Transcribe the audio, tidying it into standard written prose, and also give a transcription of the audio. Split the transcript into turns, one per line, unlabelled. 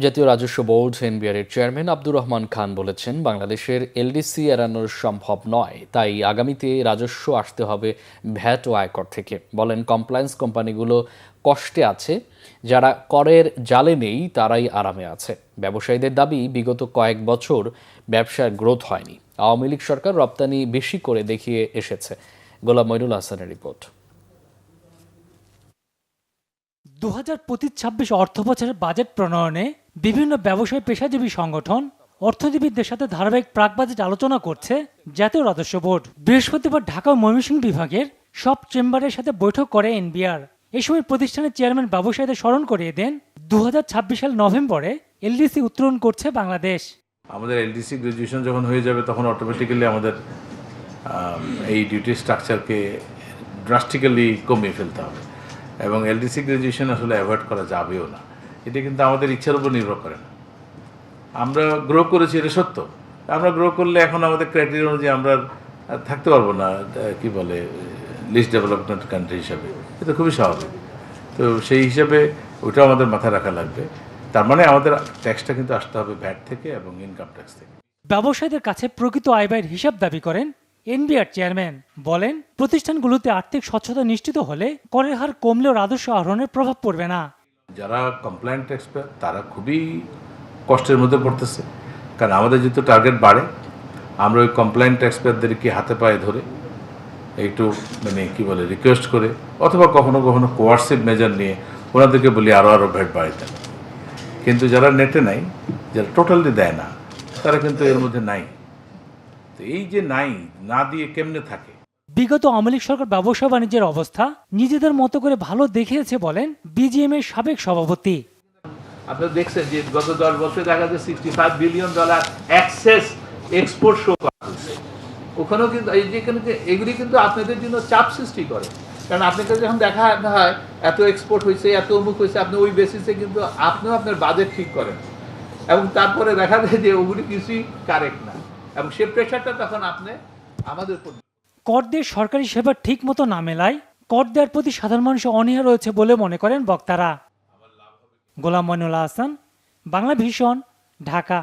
জাতীয় রাজস্ব board এনবিআর-এর chairman Abdur Rahman Khan বলেছেন, বাংলাদেশের এলডিসি এড়ানো সম্ভব নয়, তাই আগামীতে রাজস্ব আসতে হবে ভ্যাট ও আয়কর থেকে। বলেন, কমপ্লায়েন্স কোম্পানিগুলো কষ্টে আছে, যারা করের জালে নেই তারাই আরামে আছে। ব্যবসায়ীদের দাবি, বিগত কয়েক বছর ব্যবসার গ্রোথ হয়নি। আওয়ামী লীগ সরকার রপ্তানি বেশি করে দেখিয়ে এসেছে। গোলাম মইনুল হাসানের রিপোর্ট।
2025-26 অর্থবছরের বাজেট প্রণয়নে বিভিন্ন ব্যবসায়ী পেশাজীবী সংগঠন অর্থনীতিবিদদের সাথে ধারাবাহিক প্রাক বাজেট আলোচনা করছে জাতীয় রাজস্ব বোর্ড। বৃহস্পতিবার ঢাকা ও ময়মনসিংহ বিভাগের সব চেম্বারের সাথে বৈঠক করে এনবিআর। এই সময় প্রতিষ্ঠানের চেয়ারম্যান ব্যবসায়ীদের স্মরণ করিয়ে দেন, 2026 সাল নভেম্বরে এলডিসি উত্তোলন করছে বাংলাদেশ।
আমাদের এলডিসি গ্রাজুয়েশন যখন হয়ে যাবে তখন অটোমেটিক্যালি আমাদের এই ডিউটি স্ট্রাকচারকে ড্রাস্টিক্যালি কমিয়ে ফেলতে হবে, এবং এলডিসি গ্রাজুয়েশন আসলে অ্যাভয়েড করা যাবেও না। এটা কিন্তু আমাদের ইচ্ছার উপর নির্ভর করে না। আমরা গ্রো করেছি, এটা সত্য। আমরা গ্রো করলে এখন আমাদের ক্রাইটেরিয়া অনুযায়ী আমরা থাকতে পারবো না, কি বলে, লিস্ট ডেভেলপমেন্ট কান্ট্রি হিসাবে। এটা খুবই স্বাভাবিক। তো সেই হিসাবে ওইটাও আমাদের মাথায় রাখা লাগবে। তার মানে আমাদের ট্যাক্সটা কিন্তু আসতে হবে ভ্যাট থেকে এবং ইনকাম ট্যাক্স থেকে।
ব্যবসায়ীদের কাছে প্রকৃত আয় ব্যয়ের হিসাব দাবি করেন এনবিআর চেয়ারম্যান। বলেন, প্রতিষ্ঠানগুলোতে আর্থিক স্বচ্ছতা নিশ্চিত হলে করের হার কমলেও রাজস্ব আহরণের প্রভাব পড়বে না।
যারা কমপ্লায়েন্ট এক্সপার্ট তারা খুবই কষ্টের মধ্যে পড়তেছে, কারণ আমাদের যেহেতু টার্গেট বাড়ে, আমরা ওই কমপ্লায়েন্ট এক্সপার্টদেরকে হাতে পায়ে ধরে একটু কি বলে রিকোয়েস্ট করে, অথবা কখনো কখনো কোয়ার্সিভ মেজার নিয়ে ওনাদেরকে বলি আরও ভ্যাট বাড়িয়ে দেন। কিন্তু যারা নেটে নাই, যারা টোটালি দেয় না, তারা কিন্তু এর মধ্যে নাই। তো এই যে নাই, না দিয়ে কেমনে থাকে।
বিগত আওয়ামী লীগ সরকার ব্যবসা বাণিজ্যের অবস্থা নিজেদের মতো করে ভালো দেখিয়েছে বলেন বিজিএম এর সাবেক সভাপতি।
আপনারা দেখছেন যে গত 10 বছরে দেখা যায় $65 বিলিয়ন এক্সেস এক্সপোর্ট শো করা হয়েছে। ওখানেও কিন্তু এগুলি কিন্তু আপনাদের জন্য চাপ সৃষ্টি করে, কারণ আপনাকে যখন দেখা হয় এত এক্সপোর্ট হয়েছে, এত অমুক হয়েছে, আপনি ওই বেসিসে কিন্তু আপনিও আপনার বাজেট ঠিক করেন, এবং তারপরে দেখা যায় যে ওগুলি কিছুই কারেক্ট না, এবং সে প্রেশারটা তখন আপনি আমাদের উপর।
কর দিয়ে সরকারি সেবা ঠিক মতো না মেলায় কর দেওয়ার প্রতি সাধারণ মানুষের অনীহা রয়েছে বলে মনে করেন বক্তারা। গোলাম মইনুল হাসান, বাংলা ভিশন, ঢাকা।